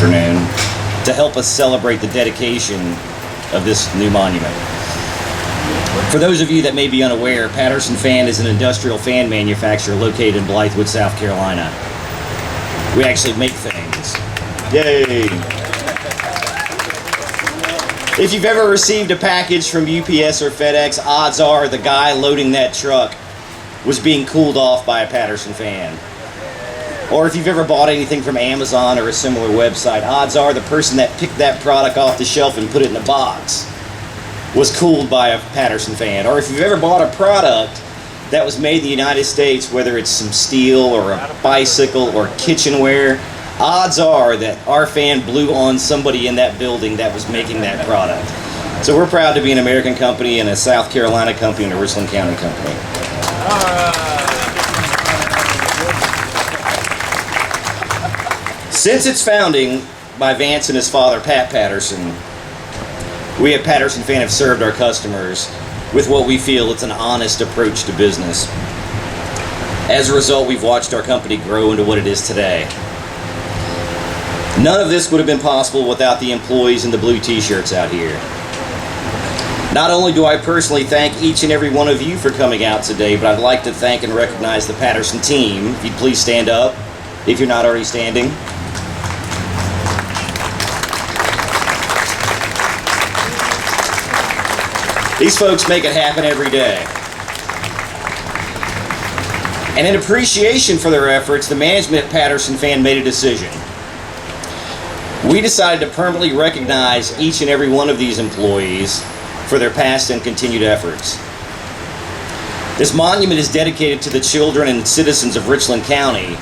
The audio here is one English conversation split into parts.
afternoon to help us celebrate the dedication of this new monument. For those of you that may be unaware, Patterson Fan is an industrial fan manufacturer located in Blythewood, South Carolina. We actually make things. Yay! If you've ever received a package from UPS or FedEx, odds are the guy loading that truck was being cooled off by a Patterson Fan. Or if you've ever bought anything from Amazon or a similar website, odds are the person that picked that product off the shelf and put it in a box was cooled by a Patterson Fan. Or if you've ever bought a product that was made in the United States, whether it's some steel or a bicycle or kitchenware, odds are that our fan blew on somebody in that building that was making that product. So we're proud to be an American company and a South Carolina company and a Richland County company. Since its founding by Vance and his father, Pat Patterson, we at Patterson Fan have served our customers with what we feel it's an honest approach to business. As a result, we've watched our company grow into what it is today. None of this would have been possible without the employees in the blue t-shirts out here. Not only do I personally thank each and every one of you for coming out today, but I'd like to thank and recognize the Patterson team. If you'd please stand up, if you're not already standing. These folks make it happen every day. And in appreciation for their efforts, the management at Patterson Fan made a decision. We decided to permanently recognize each and every one of these employees for their past and continued efforts. This monument is dedicated to the children and citizens of Richland County,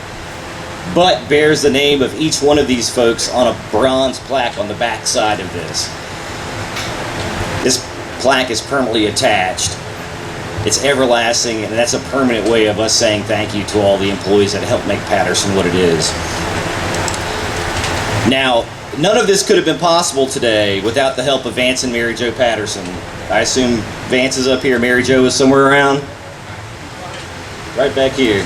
but bears the name of each one of these folks on a bronze plaque on the back side of this. This plaque is permanently attached. It's everlasting, and that's a permanent way of us saying thank you to all the employees that helped make Patterson what it is. Now, none of this could have been possible today without the help of Vance and Mary Jo Patterson. I assume Vance is up here, Mary Jo is somewhere around? Right back here.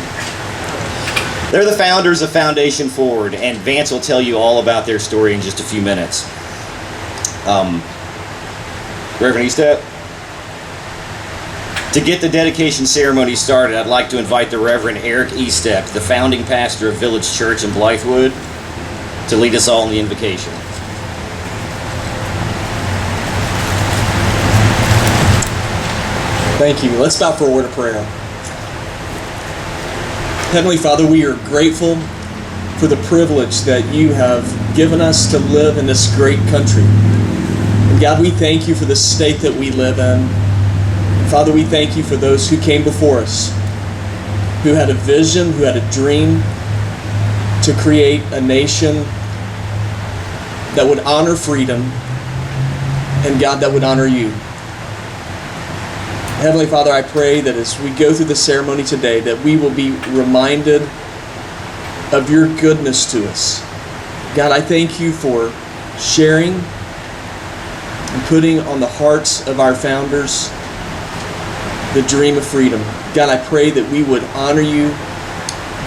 They're the founders of Foundation Forward, and Vance will tell you all about their story in just a few minutes. Reverend Estep? To get the dedication ceremony started, I'd like to invite the Reverend Eric Estep, the founding pastor of Village Church in Blythewood, to lead us all in the invocation. Thank you. Let's bow for a word of prayer. Heavenly Father, we are grateful for the privilege that you have given us to live in this great country. And God, we thank you for the state that we live in. Father, we thank you for those who came before us, who had a vision, who had a dream to create a nation that would honor freedom, and God, that would honor you. Heavenly Father, I pray that as we go through the ceremony today, that we will be reminded of your goodness to us. God, I thank you for sharing and putting on the hearts of our founders the dream of freedom. God, I pray that we would honor you.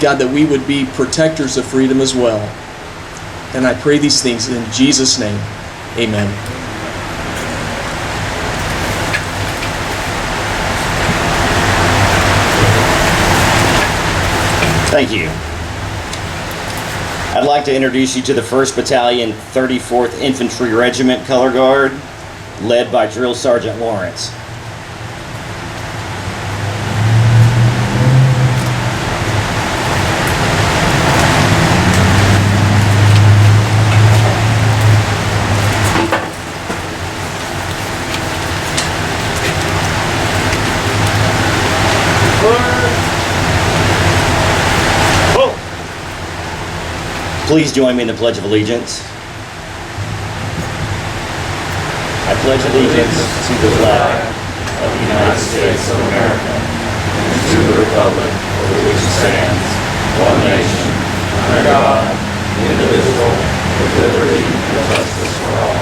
God, that we would be protectors of freedom as well. And I pray these things in Jesus' name. Amen. Thank you. I'd like to introduce you to the 1st Battalion, 34th Infantry Regiment Color Guard, led by Drill Sergeant Lawrence. Please join me in the Pledge of Allegiance. I pledge allegiance to the flag of the United States of America and to the republic for which it stands, one nation, under God, indivisible, with liberty and justice for all.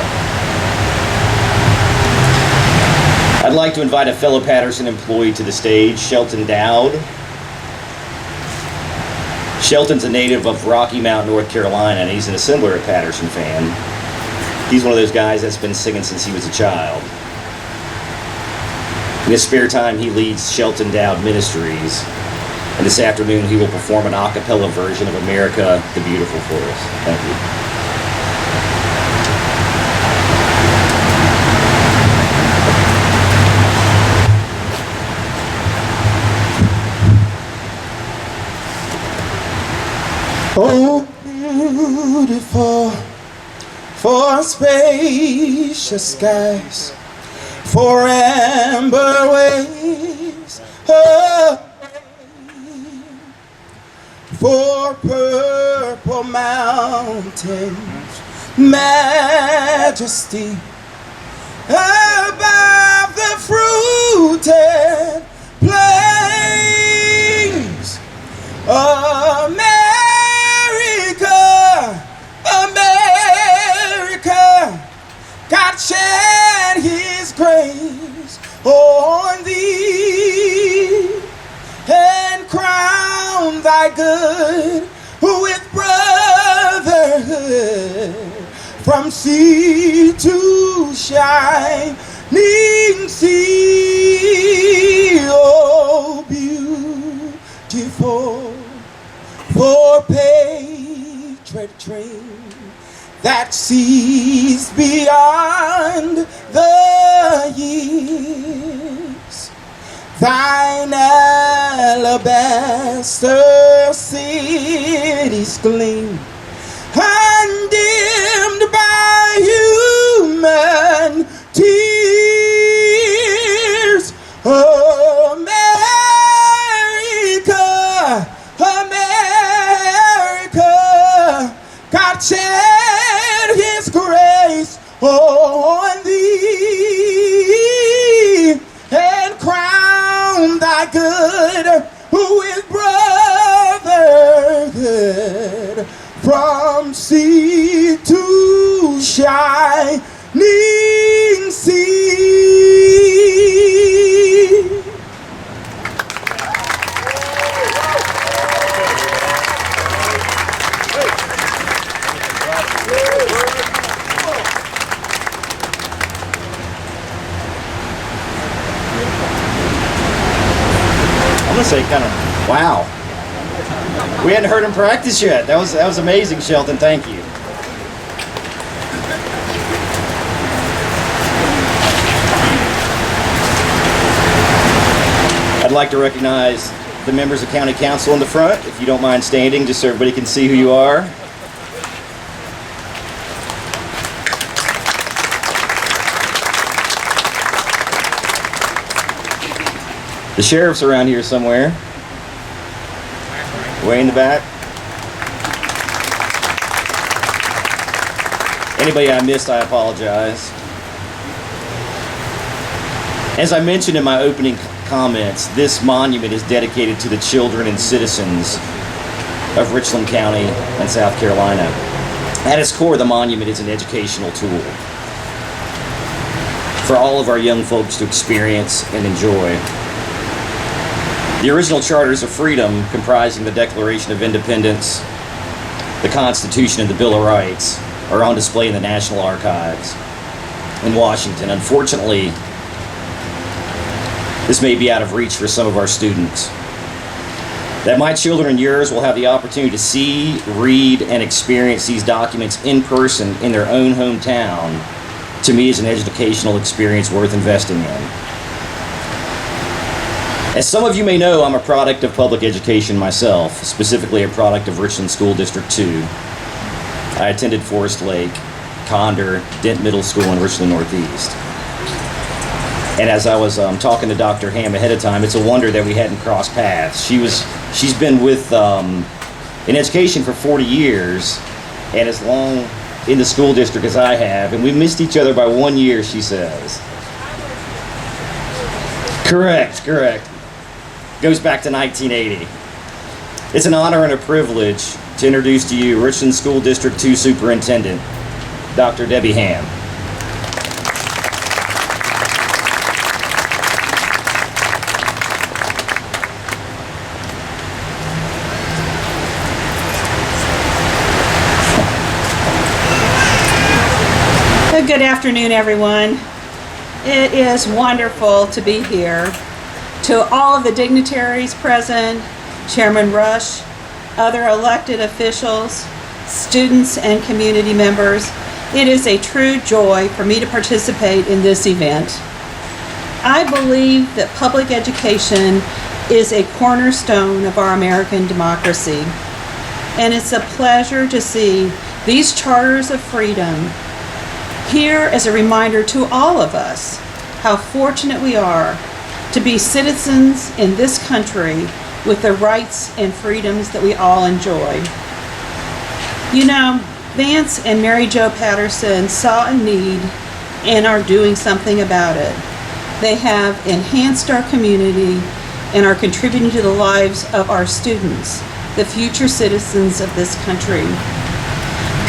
I'd like to invite a fellow Patterson employee to the stage, Shelton Dowd. Shelton's a native of Rocky Mount, North Carolina, and he's an assembler at Patterson fan. He's one of those guys that's been singing since he was a child. In his spare time, he leads Shelton Dowd Ministries, and this afternoon he will perform an a cappella version of America the Beautiful for us. Thank you. Oh, beautiful for spacious skies, for amber waves, oh, for purple mountains, majesty above the fruited plains. America, God shed his grace on thee and crown thy good with brotherhood from sea to shining sea. Oh, beautiful for patriot train that sees beyond the years. Thine alabaster cities gleam, undimmed by human tears. America, God shed his grace on thee and crown thy good with brotherhood from sea to shining sea. I'm gonna say kind of, wow. We hadn't heard him practice yet. That was amazing, Shelton. Thank you. I'd like to recognize the members of County Council in the front, if you don't mind standing, just so everybody can see who you are. The sheriff's around here somewhere. Way in the back. Anybody I missed, I apologize. As I mentioned in my opening comments, this monument is dedicated to the children and citizens of Richland County and South Carolina. At its core, the monument is an educational tool for all of our young folks to experience and enjoy. The original Charters of Freedom, comprising the Declaration of Independence, the Constitution, and the Bill of Rights, are on display in the National Archives in Washington. Unfortunately, this may be out of reach for some of our students. That my children and yours will have the opportunity to see, read, and experience these documents in person in their own hometown, to me, is an educational experience worth investing in. As some of you may know, I'm a product of public education myself, specifically a product of Richland School District 2. I attended Forest Lake, Condor, Dent Middle School, and Richland Northeast. And as I was talking to Dr. Ham ahead of time, it's a wonder that we hadn't crossed paths. She's been with in education for 40 years, and as long in the school district as I have, and we missed each other by 1 year, she says. Correct. Goes back to 1980. It's an honor and a privilege to introduce to you Richland School District 2 Superintendent, Dr. Debbie Ham. Good afternoon, everyone. It is wonderful to be here. To all of the dignitaries present, Chairman Rush, other elected officials, students, and community members, it is a true joy for me to participate in this event. I believe that public education is a cornerstone of our American democracy, and it's a pleasure to see these charters of freedom here as a reminder to all of us how fortunate we are to be citizens in this country with the rights and freedoms that we all enjoy. You know, Vance and Mary Jo Patterson saw a need and are doing something about it. They have enhanced our community and are contributing to the lives of our students, the future citizens of this country.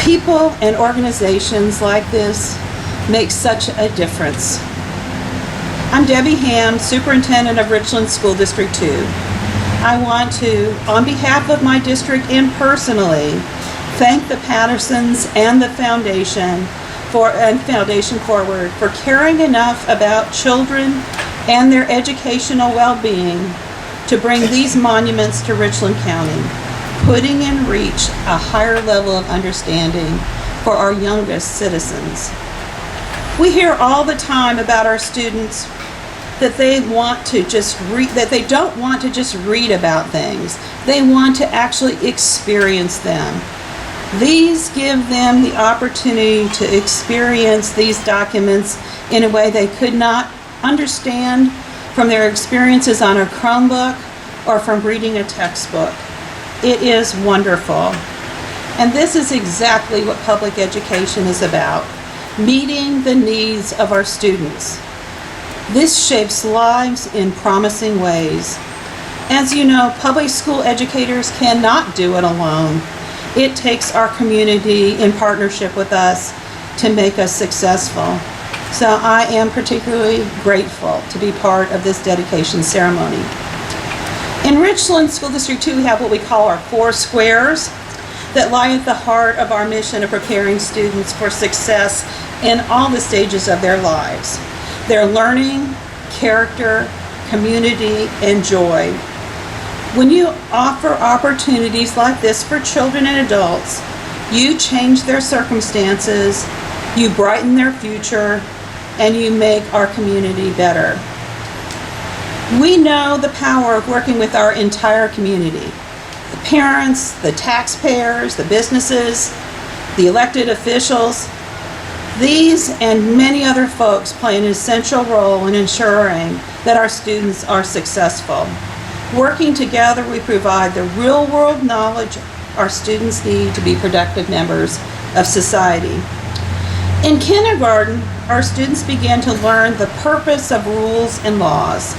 People and organizations like this make such a difference. I'm Debbie Ham, Superintendent of Richland School District 2. I want to, on behalf of my district and personally, thank the Pattersons and the Foundation Forward for caring enough about children and their educational well-being to bring these monuments to Richland County, putting in reach a higher level of understanding for our youngest citizens. We hear all the time about our students that they don't want to just read about things. They want to actually experience them. These give them the opportunity to experience these documents in a way they could not understand from their experiences on a Chromebook or from reading a textbook. It is wonderful. And this is exactly what public education is about, meeting the needs of our students. This shapes lives in promising ways. As you know, public school educators cannot do it alone. It takes our community in partnership with us to make us successful. So I am particularly grateful to be part of this dedication ceremony. In Richland School District 2, we have what we call our 4 squares that lie at the heart of our mission of preparing students for success in all the stages of their lives. Their learning, character, community, and joy. When you offer opportunities like this for children and adults, you change their circumstances, you brighten their future, and you make our community better. We know the power of working with our entire community. The parents, the taxpayers, the businesses, the elected officials. These and many other folks play an essential role in ensuring that our students are successful. Working together, we provide the real-world knowledge our students need to be productive members of society. In kindergarten, our students begin to learn the purpose of rules and laws.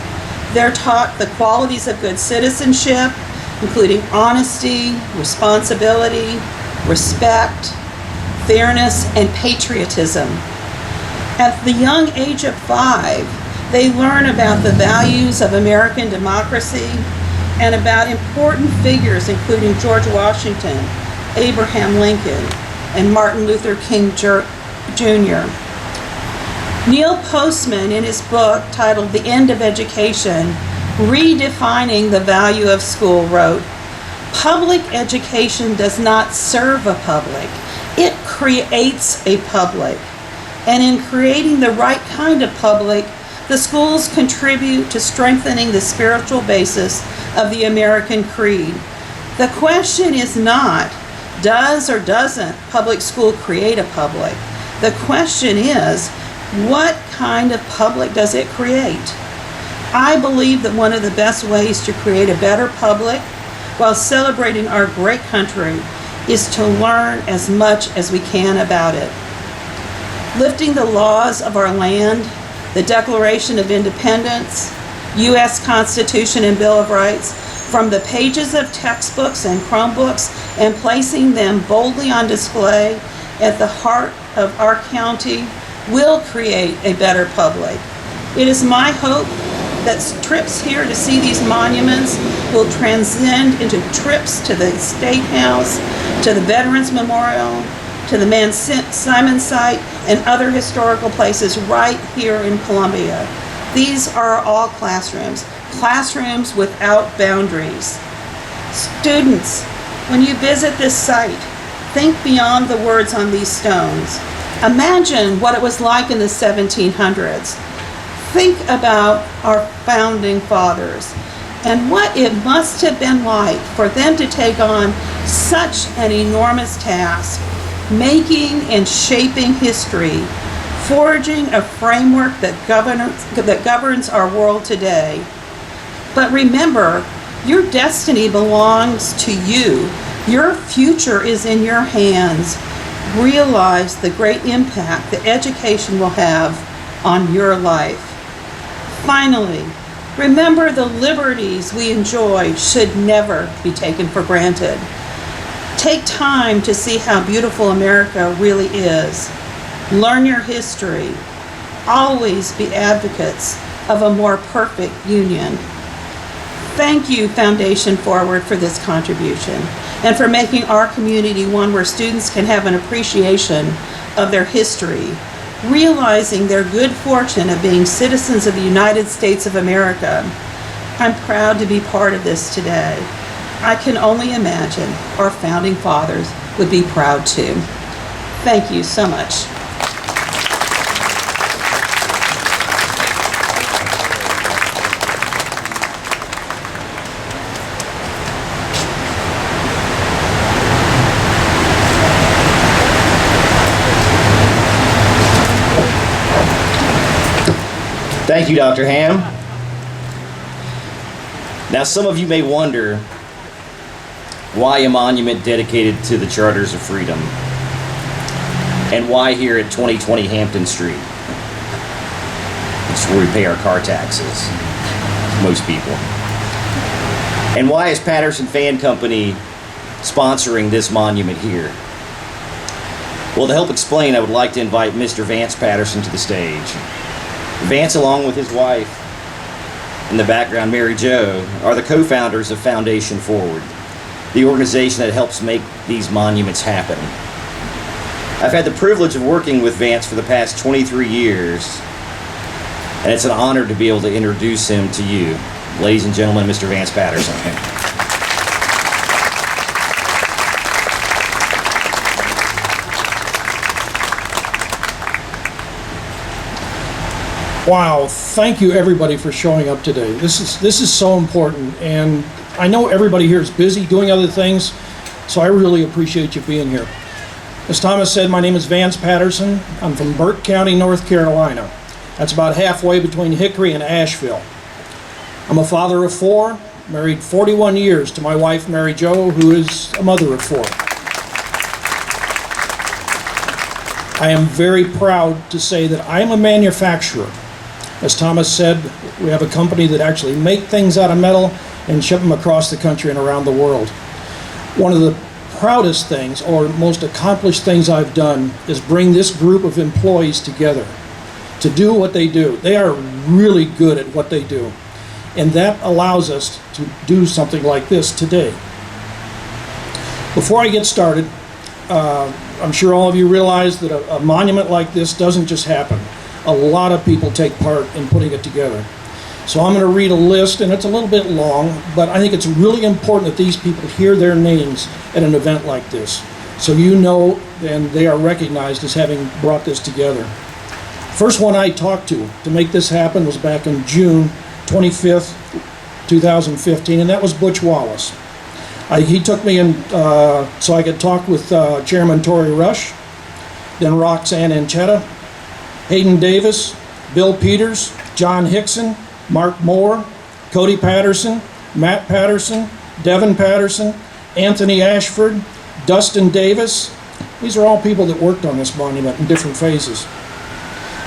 They're taught the qualities of good citizenship, including honesty, responsibility, respect, fairness, and patriotism. At the young age of 5, they learn about the values of American democracy and about important figures including George Washington, Abraham Lincoln, and Martin Luther King Jr. Neil Postman, in his book titled The End of Education, Redefining the Value of School, wrote, "Public education does not serve a public, it creates a public. And in creating the right kind of public, the schools contribute to strengthening the spiritual basis of the American creed. The question is not, does or doesn't public school create a public? The question is, what kind of public does it create? I believe that one of the best ways to create a better public while celebrating our great country is to learn as much as we can about it. Lifting the laws of our land, the Declaration of Independence, U.S. Constitution and Bill of Rights, from the pages of textbooks and Chromebooks and placing them boldly on display at the heart of our county will create a better public. It is my hope that trips here to see these monuments will transcend into trips to the State House, to the Veterans Memorial, to the Simon site, and other historical places right here in Columbia. These are all classrooms without boundaries. Students, when you visit this site, think beyond the words on these stones. Imagine what it was like in the 1700s. Think about our founding fathers and what it must have been like for them to take on such an enormous task, making and shaping history, forging a framework that governs our world today. But remember, your destiny belongs to you. Your future is in your hands. Realize the great impact that education will have on your life. Finally, remember the liberties we enjoy should never be taken for granted. Take time to see how beautiful America really is. Learn your history. Always be advocates of a more perfect union. Thank you, Foundation Forward, for this contribution and for making our community one where students can have an appreciation of their history, realizing their good fortune of being citizens of the United States of America. I'm proud to be part of this today. I can only imagine our founding fathers would be proud too. Thank you so much. Thank you, Dr. Ham. Now, some of you may wonder why a monument dedicated to the Charters of Freedom, and why here at 2020 Hampton Street. It's where we pay our car taxes, most people. And why is Patterson Fan Company sponsoring this monument here? Well, to help explain, I would like to invite Mr. Vance Patterson to the stage. Vance, along with his wife, in the background, Mary Jo, are the co-founders of Foundation Forward, the organization that helps make these monuments happen. I've had the privilege of working with Vance for the past 23 years, and it's an honor to be able to introduce him to you. Ladies and gentlemen, Mr. Vance Patterson. Wow, thank you everybody for showing up today. This is so important, and I know everybody here is busy doing other things, so I really appreciate you being here. As Thomas said, my name is Vance Patterson. I'm from Burke County, North Carolina. That's about halfway between Hickory and Asheville. I'm a father of 4, married 41 years to my wife Mary Jo, who is a mother of 4. I am very proud to say that I am a manufacturer. As Thomas said, we have a company that actually make things out of metal and ship them across the country and around the world. One of the proudest things, or most accomplished things I've done, is bring this group of employees together to do what they do. They are really good at what they do, and that allows us to do something like this today. Before I get started, I'm sure all of you realize that a monument like this doesn't just happen. A lot of people take part in putting it together. So I'm going to read a list, and it's a little bit long, but I think it's really important that these people hear their names at an event like this, so you know and they are recognized as having brought this together. First one I talked to make this happen was back in June 25th, 2015, and that was Butch Wallace. He took me in so I could talk with Chairman Tory Rush, then Roxanne Anchetta, Hayden Davis, Bill Peters, John Hickson, Mark Moore, Cody Patterson, Matt Patterson, Devin Patterson, Anthony Ashford, Dustin Davis. These are all people that worked on this monument in different phases.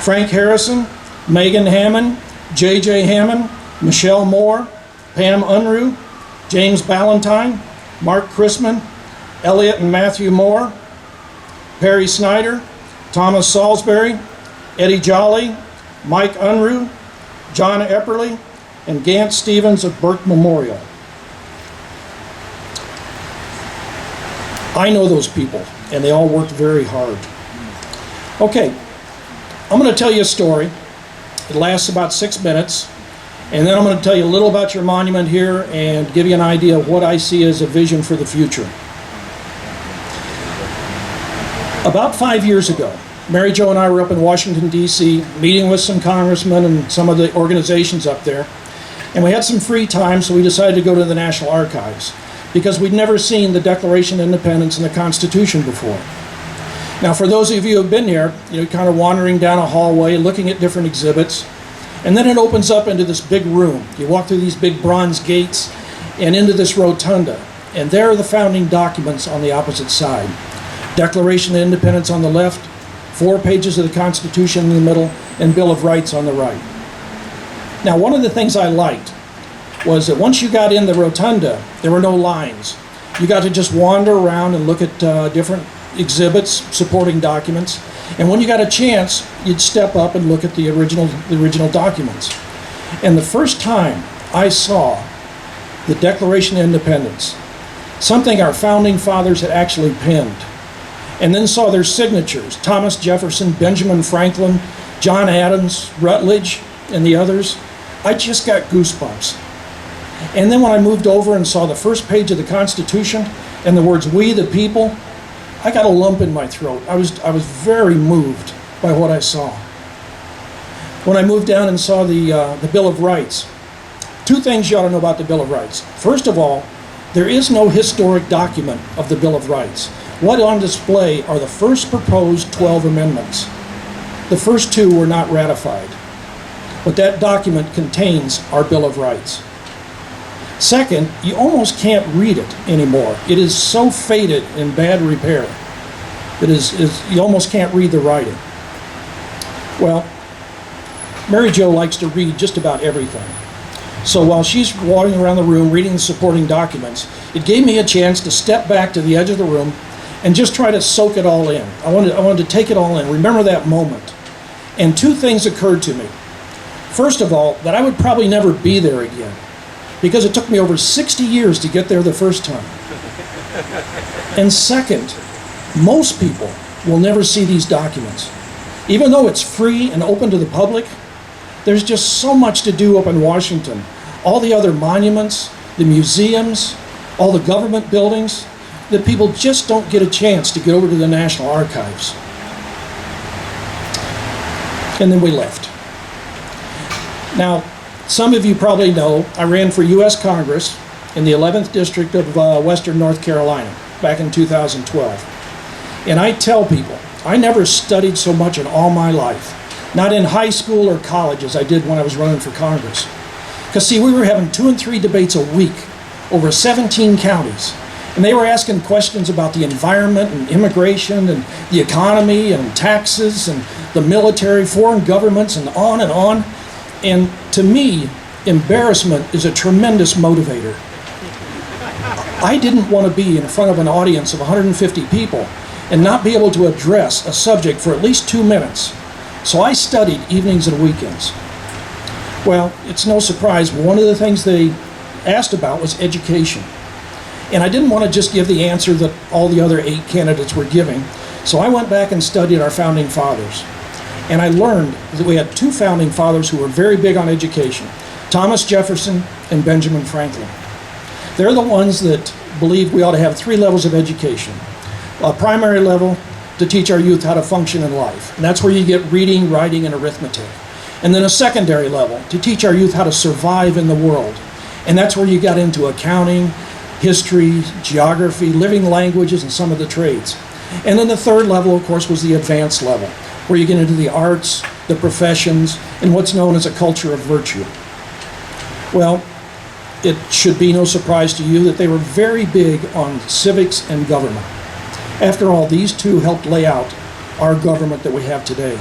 Frank Harrison, Megan Hammond, J.J. Hammond, Michelle Moore, Pam Unruh, James Ballantyne, Mark Chrisman, Elliot and Matthew Moore, Perry Snyder, Thomas Salisbury, Eddie Jolly, Mike Unruh, John Epperly, and Gant Stevens of Burke Memorial. I know those people, and they all worked very hard. Okay, I'm going to tell you a story. It lasts about 6 minutes, and then I'm going to tell you a little about your monument here and give you an idea of what I see as a vision for the future. About 5 years ago, Mary Jo and I were up in Washington, D.C., meeting with some congressmen and some of the organizations up there, and we had some free time, so we decided to go to the National Archives because we'd never seen the Declaration of Independence and the Constitution before. Now, for those of you who have been here, kind of wandering down a hallway, looking at different exhibits, and then it opens up into this big room. You walk through these big bronze gates and into this rotunda, and there are the founding documents on the opposite side. Declaration of Independence on the left, 4 pages of the Constitution in the middle, and Bill of Rights on the right. Now, one of the things I liked was that once you got in the rotunda, there were no lines. You got to just wander around and look at different exhibits, supporting documents, and when you got a chance, you'd step up and look at the original documents. And the first time I saw the Declaration of Independence, something our founding fathers had actually penned, and then saw their signatures, Thomas Jefferson, Benjamin Franklin, John Adams, Rutledge, and the others, I just got goosebumps. And then when I moved over and saw the first page of the Constitution and the words, "We the people," I got a lump in my throat. I was very moved by what I saw. When I moved down and saw the Bill of Rights, 2 things you ought to know about the Bill of Rights. First of all, there is no historic document of the Bill of Rights. What on display are the first proposed 12 amendments. The first 2 were not ratified. But that document contains our Bill of Rights. Second, you almost can't read it anymore. It is so faded in bad repair. You almost can't read the writing. Well, Mary Jo likes to read just about everything. So while she's walking around the room reading the supporting documents, it gave me a chance to step back to the edge of the room and just try to soak it all in. I wanted to take it all in, remember that moment. And 2 things occurred to me. First of all, that I would probably never be there again, because it took me over 60 years to get there the first time. And second, most people will never see these documents. Even though it's free and open to the public, there's just so much to do up in Washington. All the other monuments, the museums, all the government buildings, that people just don't get a chance to get over to the National Archives. And then we left. Now, some of you probably know I ran for U.S. Congress in the 11th District of Western North Carolina back in 2012. And I tell people, I never studied so much in all my life, not in high school or college as I did when I was running for Congress. Because see, we were having 2 and 3 debates a week over 17 counties. And they were asking questions about the environment and immigration and the economy and taxes and the military, foreign governments, and on and on. And to me, embarrassment is a tremendous motivator. I didn't want to be in front of an audience of 150 people and not be able to address a subject for at least 2 minutes. So I studied evenings and weekends. Well, it's no surprise, one of the things they asked about was education. And I didn't want to just give the answer that all the other 8 candidates were giving. So I went back and studied our founding fathers. And I learned that we had 2 founding fathers who were very big on education, Thomas Jefferson and Benjamin Franklin. They're the ones that believed we ought to have 3 levels of education. A primary level to teach our youth how to function in life. And that's where you get reading, writing, and arithmetic. And then a secondary level to teach our youth how to survive in the world. And that's where you got into accounting, history, geography, living languages, and some of the trades. And then the 3rd level, of course, was the advanced level, where you get into the arts, the professions, and what's known as a culture of virtue. Well, it should be no surprise to you that they were very big on civics and government. After all, these 2 helped lay out our government that we have today.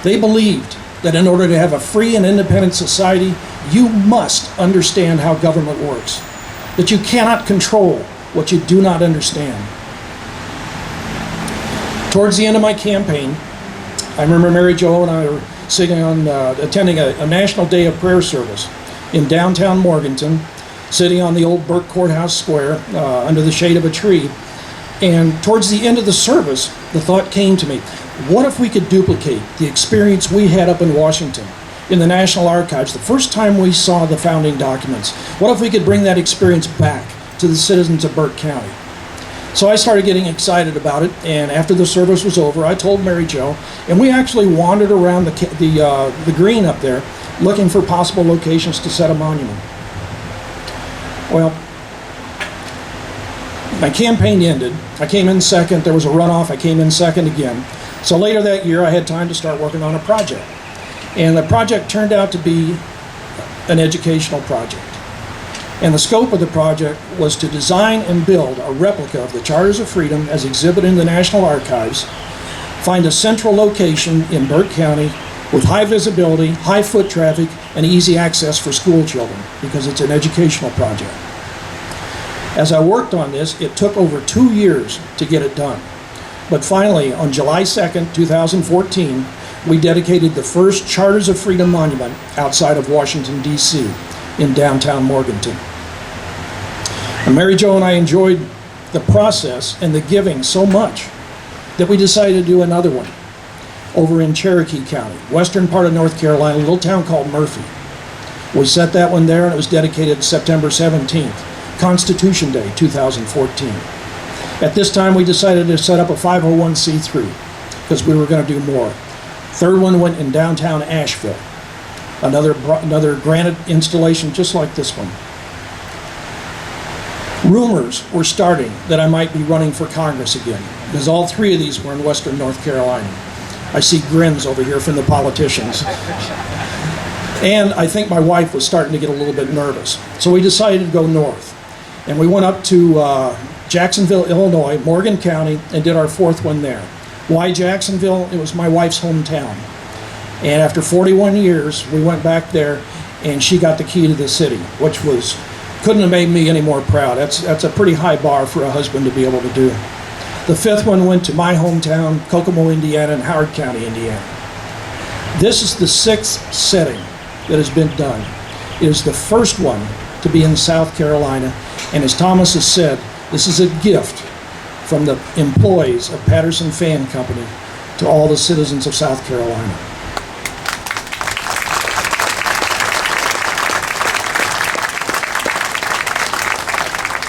They believed that in order to have a free and independent society, you must understand how government works, that you cannot control what you do not understand. Towards the end of my campaign, I remember Mary Jo and I were sitting on, attending a National Day of Prayer service in downtown Morganton, sitting on the old Burke Courthouse Square under the shade of a tree. And towards the end of the service, the thought came to me, what if we could duplicate the experience we had up in Washington in the National Archives the first time we saw the founding documents? What if we could bring that experience back to the citizens of Burke County? So I started getting excited about it, and after the service was over, I told Mary Jo, and we actually wandered around the green up there looking for possible locations to set a monument. Well, my campaign ended. I came in second. There was a runoff. I came in second again. So later that year, I had time to start working on a project. And the project turned out to be an educational project. And the scope of the project was to design and build a replica of the Charters of Freedom as exhibited in the National Archives, find a central location in Burke County with high visibility, high foot traffic, and easy access for school children, because it's an educational project. As I worked on this, it took over 2 years to get it done. But finally, on July 2nd, 2014, we dedicated the first Charters of Freedom monument outside of Washington, D.C., in downtown Morganton. And Mary Jo and I enjoyed the process and the giving so much that we decided to do another one over in Cherokee County, western part of North Carolina, a little town called Murphy. We set that one there, and it was dedicated September 17th, Constitution Day 2014. At this time, we decided to set up a 501c3 because we were going to do more. Third one went in downtown Asheville, another granite installation just like this one. Rumors were starting that I might be running for Congress again, because all three of these were in western North Carolina. I see grins over here from the politicians. And I think my wife was starting to get a little bit nervous. So we decided to go north. And we went up to Jacksonville, Illinois, Morgan County, and did our fourth one there. Why Jacksonville? It was my wife's hometown. And after 41 years, we went back there, and she got the key to the city, which couldn't have made me any more proud. That's a pretty high bar for a husband to be able to do. The fifth one went to my hometown, Kokomo, Indiana, and Howard County, Indiana. This is the sixth setting that has been done. It is the first one to be in South Carolina, and as Thomas has said, this is a gift from the employees of Patterson Fan Company to all the citizens of South Carolina.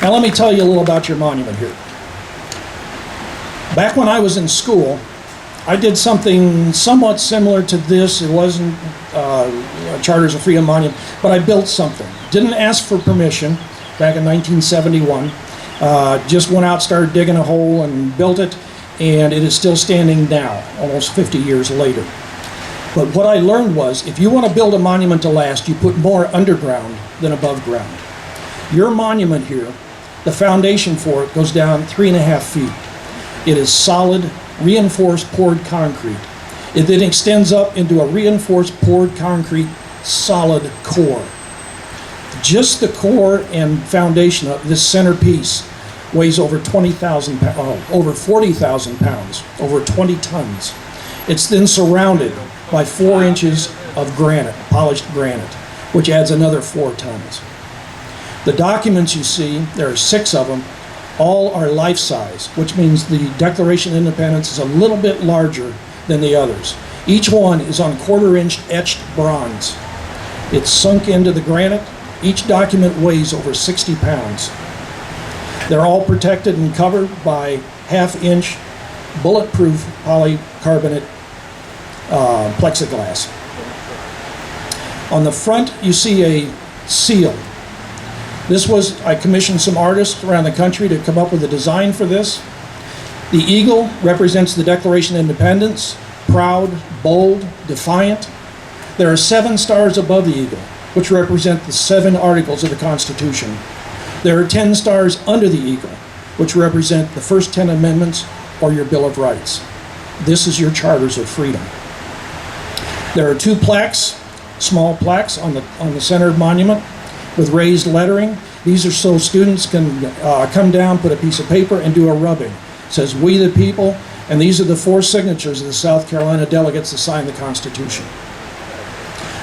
Now let me tell you a little about your monument here. Back when I was in school, I did something somewhat similar to this. It wasn't a Charters of Freedom monument, but I built something. Didn't ask for permission back in 1971. Just went out, started digging a hole and built it, and it is still standing now, almost 50 years later. But what I learned was, if you want to build a monument to last, you put more underground than above ground. Your monument here, the foundation for it goes down 3.5 feet. It is solid, reinforced poured concrete. It then extends up into a reinforced poured concrete solid core. Just the core and foundation of this centerpiece weighs over 20,000 pounds, over 40,000 pounds, over 20 tons. It's then surrounded by 4 inches of granite, polished granite, which adds another 4 tons. The documents you see, there are 6 of them, all are life-size, which means the Declaration of Independence is a little bit larger than the others. Each one is on 1/4-inch etched bronze. It's sunk into the granite. Each document weighs over 60 pounds. They're all protected and covered by 1/2-inch bulletproof polycarbonate plexiglass. On the front, you see a seal. I commissioned some artists around the country to come up with a design for this. The eagle represents the Declaration of Independence, proud, bold, defiant. There are 7 stars above the eagle, which represent the 7 articles of the Constitution. There are 10 stars under the eagle, which represent the first 10 amendments or your Bill of Rights. This is your Charters of Freedom. There are 2 plaques, small plaques on the center monument with raised lettering. These are so students can come down, put a piece of paper, and do a rubbing. It says, "We the people," and these are the 4 signatures of the South Carolina delegates that signed the Constitution.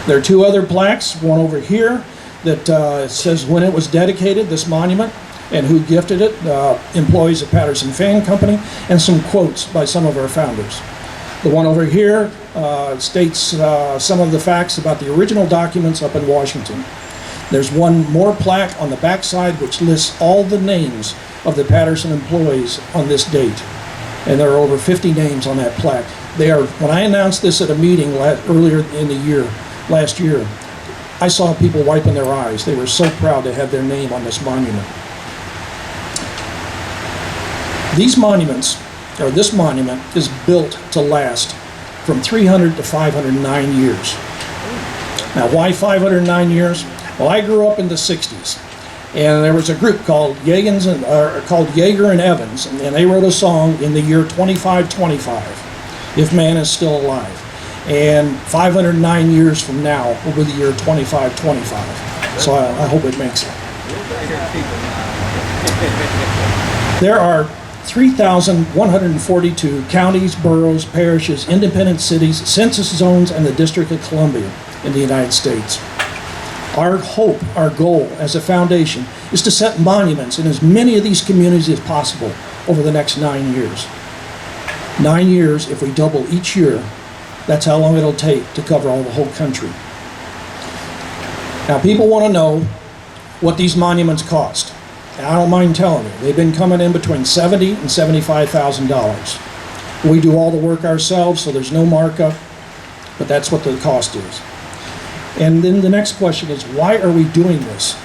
There are 2 other plaques, one over here that says when it was dedicated, this monument, and who gifted it, employees of Patterson Fan Company, and some quotes by some of our founders. The one over here states some of the facts about the original documents up in Washington. There's one more plaque on the backside which lists all the names of the Patterson employees on this date. And there are over 50 names on that plaque. They are, when I announced this at a meeting earlier in the year, last year, I saw people wiping their eyes. They were so proud to have their name on this monument. These monuments, or this monument, is built to last from 300 to 509 years. Now, why 509 years? Well, I grew up in the 60s, and there was a group called Yeager and Evans, and they wrote a song in the year 2525, If Man Is Still Alive. And 509 years from now will be the year 2525. So I hope it makes it. There are 3,142 counties, boroughs, parishes, independent cities, census zones, and the District of Columbia in the United States. Our hope, our goal as a foundation is to set monuments in as many of these communities as possible over the next 9 years. 9 years, if we double each year, that's how long it'll take to cover all the whole country. Now, people want to know what these monuments cost. And I don't mind telling you, they've been coming in between $70,000 and $75,000. We do all the work ourselves, so there's no markup, but that's what the cost is. And then the next question is, why are we doing this?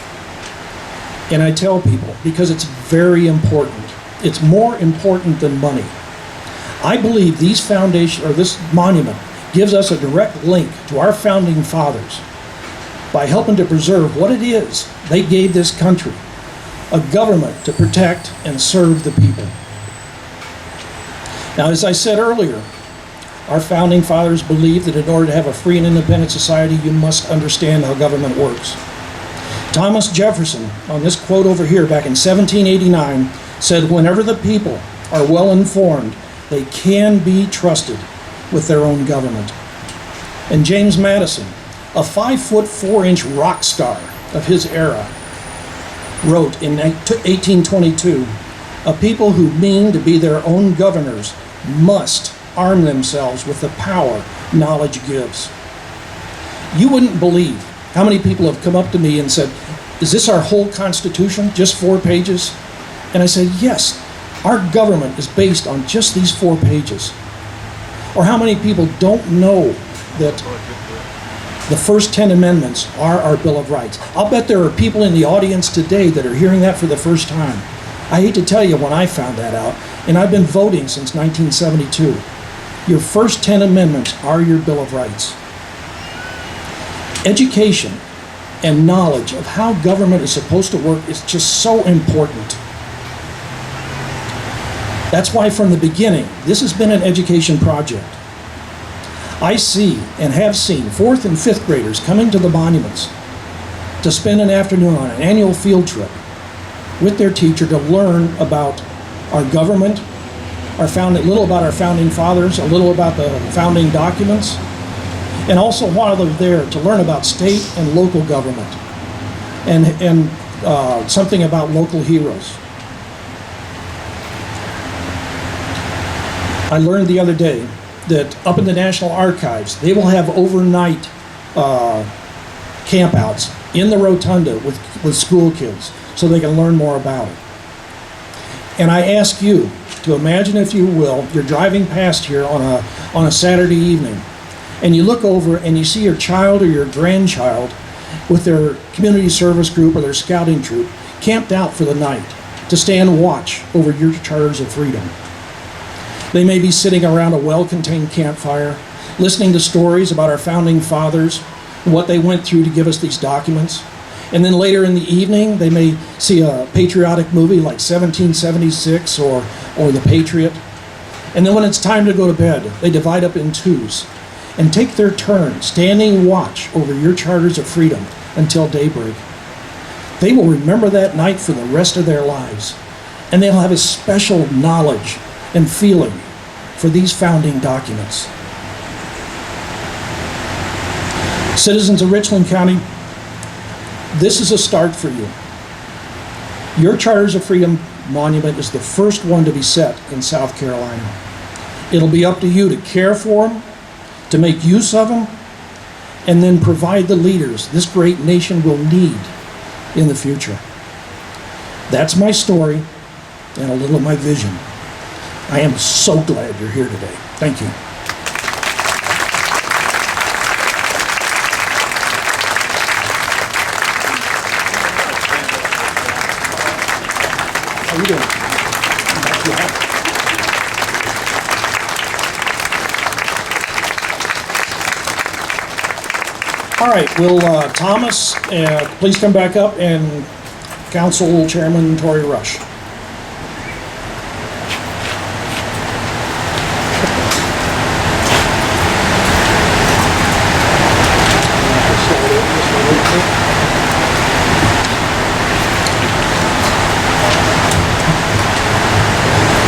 And I tell people, because it's very important. It's more important than money. I believe these foundation, or this monument, gives us a direct link to our founding fathers by helping to preserve what it is they gave this country, a government to protect and serve the people. Now, as I said earlier, our founding fathers believed that in order to have a free and independent society, you must understand how government works. Thomas Jefferson, on this quote over here back in 1789, said, "Whenever the people are well informed, they can be trusted with their own government." And James Madison, a 5'4" rock star of his era, wrote in 1822, "A people who mean to be their own governors must arm themselves with the power knowledge gives." You wouldn't believe how many people have come up to me and said, "Is this our whole Constitution, just 4 pages?" And I said, yes, our government is based on just these 4 pages. Or how many people don't know that the first 10 amendments are our Bill of Rights? I'll bet there are people in the audience today that are hearing that for the first time. I hate to tell you when I found that out, and I've been voting since 1972. Your first 10 amendments are your Bill of Rights. Education and knowledge of how government is supposed to work is just so important. That's why from the beginning, this has been an education project. I see and have seen 4th and 5th graders coming to the monuments to spend an afternoon on an annual field trip with their teacher to learn about our government, a little about our founding fathers, a little about the founding documents, and also while they're there to learn about state and local government and something about local heroes. I learned the other day that up in the National Archives, they will have overnight campouts in the rotunda with school kids so they can learn more about it. And I ask you to imagine, if you will, you're driving past here on a Saturday evening, and you look over and you see your child or your grandchild with their community service group or their scouting troop camped out for the night to stand watch over your charters of freedom. They may be sitting around a well-contained campfire, listening to stories about our founding fathers, what they went through to give us these documents. And then later in the evening, they may see a patriotic movie like 1776 or The Patriot. And then when it's time to go to bed, they divide up in twos and take their turn standing watch over your charters of freedom until daybreak. They will remember that night for the rest of their lives, and they'll have a special knowledge and feeling for these founding documents. Citizens of Richland County, this is a start for you. Your Charters of Freedom monument is the first one to be set in South Carolina. It'll be up to you to care for them, to make use of them, and then provide the leaders this great nation will need in the future. That's my story and a little of my vision. I am so glad you're here today. Thank you. How you doing? All right, will Thomas please come back up, and Council Chairman Tory Rush.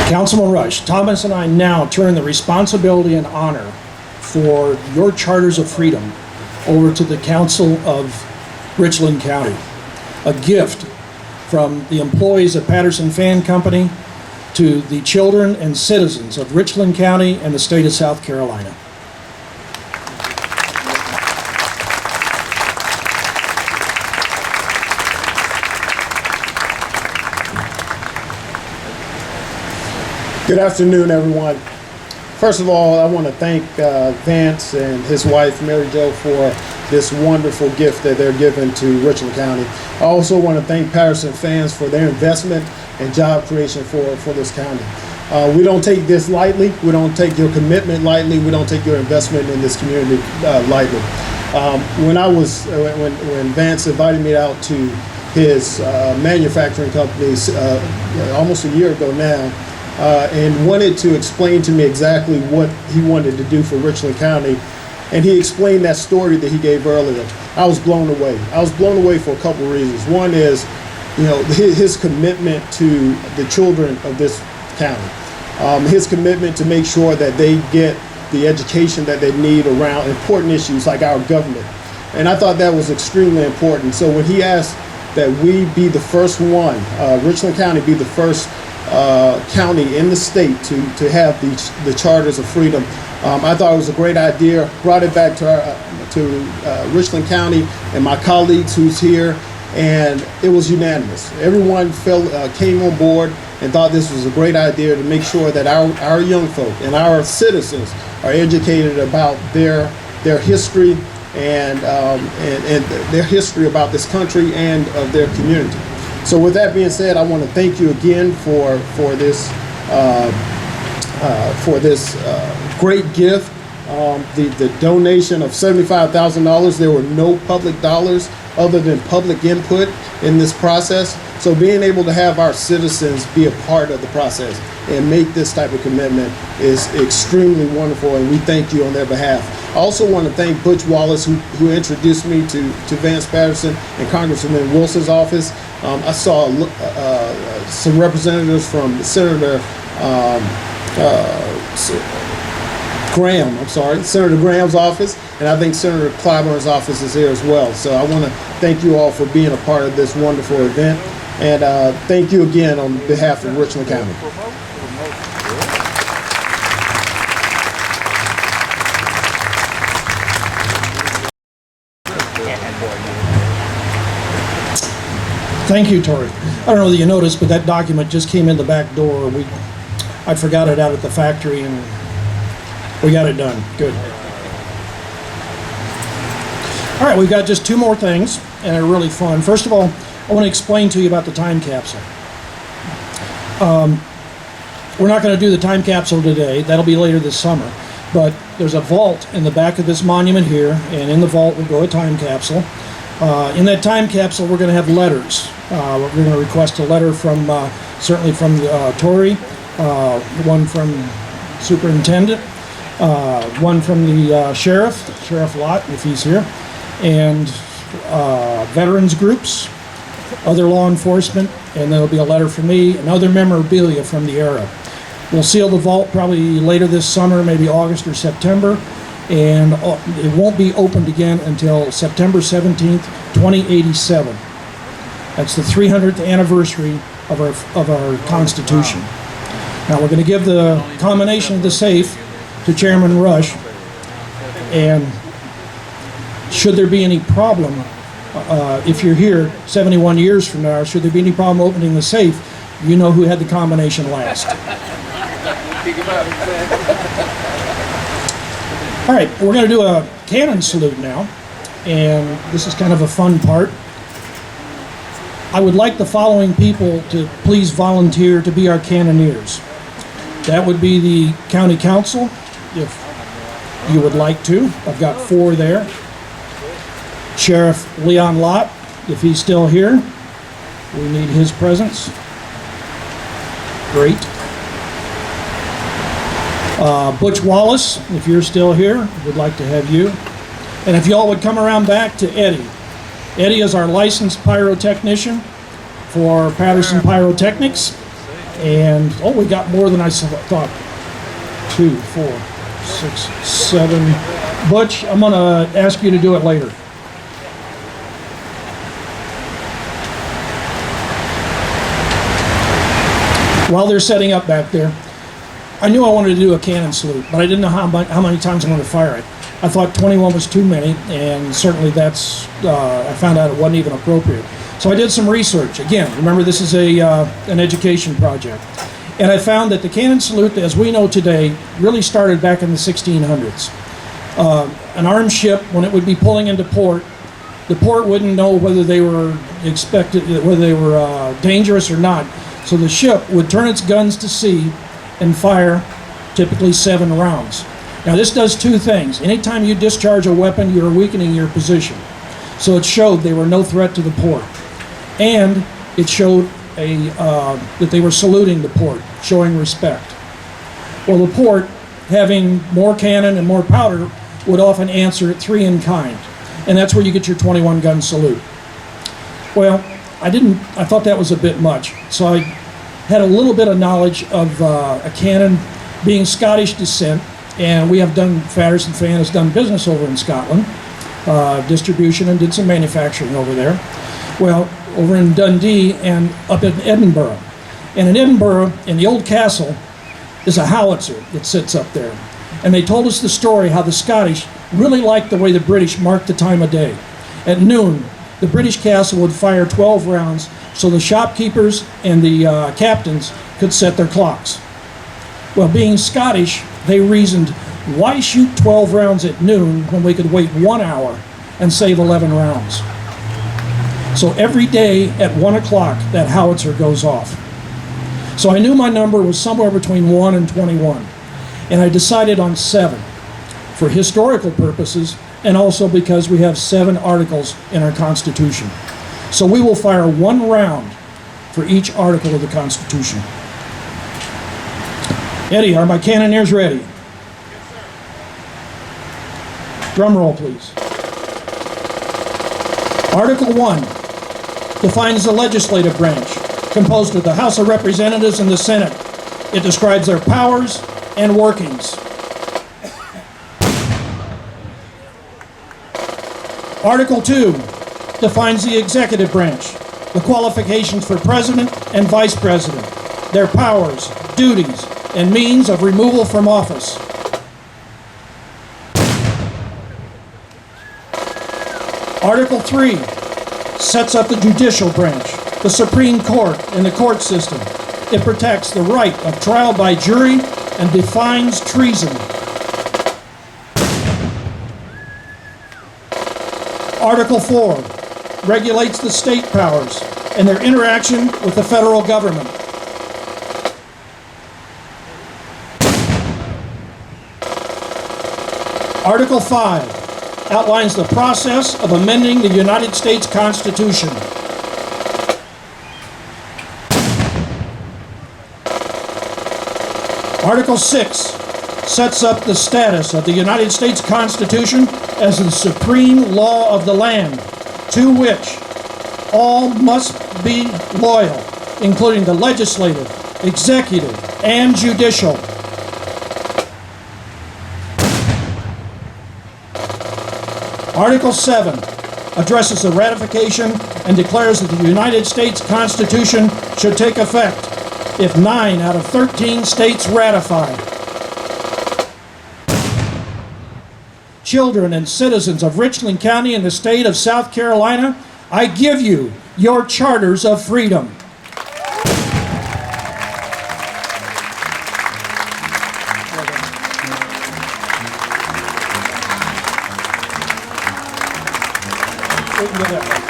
Councilman Rush, Thomas and I now turn the responsibility and honor for your charters of freedom over to the Council of Richland County. A gift from the employees of Patterson Fan Company to the children and citizens of Richland County and the state of South Carolina. Good afternoon, everyone. First of all, I want to thank Vance and his wife, Mary Jo, for this wonderful gift that they're giving to Richland County. I also want to thank Patterson fans for their investment and job creation for this county. We don't take this lightly. We don't take your commitment lightly. We don't take your investment in this community lightly. When Vance invited me out to his manufacturing company almost a year ago now, and wanted to explain to me exactly what he wanted to do for Richland County. And he explained that story that he gave earlier. I was blown away. I was blown away for a couple of reasons. One is, his commitment to the children of this county. His commitment to make sure that they get the education that they need around important issues like our government. And I thought that was extremely important. So when he asked that we be the first one, Richland County be the first county in the state to have the charters of freedom. I thought it was a great idea. Brought it back to Richland County and my colleagues who's here, and it was unanimous. Everyone came on board and thought this was a great idea to make sure that our young folk and our citizens are educated about their history and their history about this country and of their community. So with that being said, I want to thank you again for this great gift. The donation of $75,000. There were no public dollars other than public input in this process. So being able to have our citizens be a part of the process and make this type of commitment is extremely wonderful, and we thank you on their behalf. I also want to thank Butch Wallace, who introduced me to Vance Patterson and Congressman Wilson's office. I saw some representatives from Senator Senator Graham's office, and I think Senator Clyburn's office is here as well. So I want to thank you all for being a part of this wonderful event, and thank you again on behalf of Richland County. Thank you, Tory. I don't know that you noticed, but that document just came in the back door. I forgot it out at the factory, and we got it done. Good. All right, we've got just two more things, and they're really fun. First of all, I want to explain to you about the time capsule. We're not going to do the time capsule today. That'll be later this summer. But there's a vault in the back of this monument here, and in the vault will go a time capsule. In that time capsule, we're going to have letters. We're going to request a letter from, certainly from Tory, one from Superintendent, one from the Sheriff Lott, if he's here, and veterans groups, other law enforcement, and there'll be a letter from me and other memorabilia from the era. We'll seal the vault probably later this summer, maybe August or September, and it won't be opened again until September 17th, 2087. That's the 300th anniversary of our Constitution. Now we're going to give the combination of the safe to Chairman Rush, and should there be any problem, if you're here 71 years from now, should there be any problem opening the safe, you know who had the combination last. All right, we're going to do a cannon salute now, and this is kind of a fun part. I would like the following people to please volunteer to be our cannoneers. That would be the county council, if you would like to. I've got 4 there. Sheriff Leon Lott, if he's still here. We need his presence. Great. Butch Wallace, if you're still here, would like to have you. And if y'all would come around back to Eddie. Eddie is our licensed pyrotechnician for Patterson Pyrotechnics. And, oh, we got more than I thought. 2, 4, 6, 7. Butch, I'm going to ask you to do it later. While they're setting up back there, I knew I wanted to do a cannon salute, but I didn't know how many times I'm going to fire it. I thought 21 was too many, and certainly that's, I found out it wasn't even appropriate. So I did some research. Again, remember this is an education project. And I found that the cannon salute, as we know today, really started back in the 1600s. An armed ship, when it would be pulling into port, the port wouldn't know whether they were dangerous or not. So the ship would turn its guns to sea and fire typically 7 rounds. Now this does 2 things. Anytime you discharge a weapon, you're weakening your position. So it showed they were no threat to the port. And it showed that they were saluting the port, showing respect. Well, the port, having more cannon and more powder, would often answer it 3 in kind. And that's where you get your 21 gun salute. Well, I thought that was a bit much. So I had a little bit of knowledge of a cannon being Scottish descent, and Patterson Fan has done business over in Scotland, distribution, and did some manufacturing over there. Well, over in Dundee and up in Edinburgh. And in Edinburgh, in the old castle, is a howitzer that sits up there. And they told us the story how the Scottish really liked the way the British marked the time of day. At noon, the British castle would fire 12 rounds so the shopkeepers and the captains could set their clocks. Well, being Scottish, they reasoned, why shoot 12 rounds at noon when we could wait 1 hour and save 11 rounds? So every day at 1 o'clock, that howitzer goes off. So I knew my number was somewhere between 1 and 21. And I decided on 7 for historical purposes, and also because we have 7 articles in our Constitution. So we will fire 1 round for each article of the Constitution. Eddie, are my cannoneers ready? Yes, sir. Drum roll, please. Article 1 defines the legislative branch, composed of the House of Representatives and the Senate. It describes their powers and workings. Article 2 defines the executive branch, the qualifications for president and vice president, their powers, duties, and means of removal from office. Article 3 sets up the judicial branch, the Supreme Court, and the court system. It protects the right of trial by jury and defines treason. Article 4 regulates the state powers and their interaction with the federal government. Article 5 outlines the process of amending the United States Constitution. Article 6 sets up the status of the United States Constitution as the supreme law of the land, to which all must be loyal, including the legislative, executive, and judicial. Article 7 addresses the ratification and declares that the United States Constitution should take effect. if 9 out of 13 states ratify. Children and citizens of Richland County and the state of South Carolina, I give you your charters of freedom. We can go that way.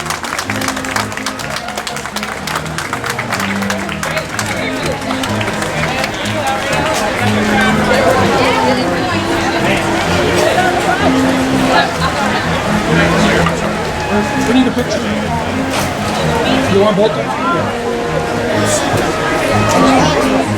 We need a picture. You want both? Yeah.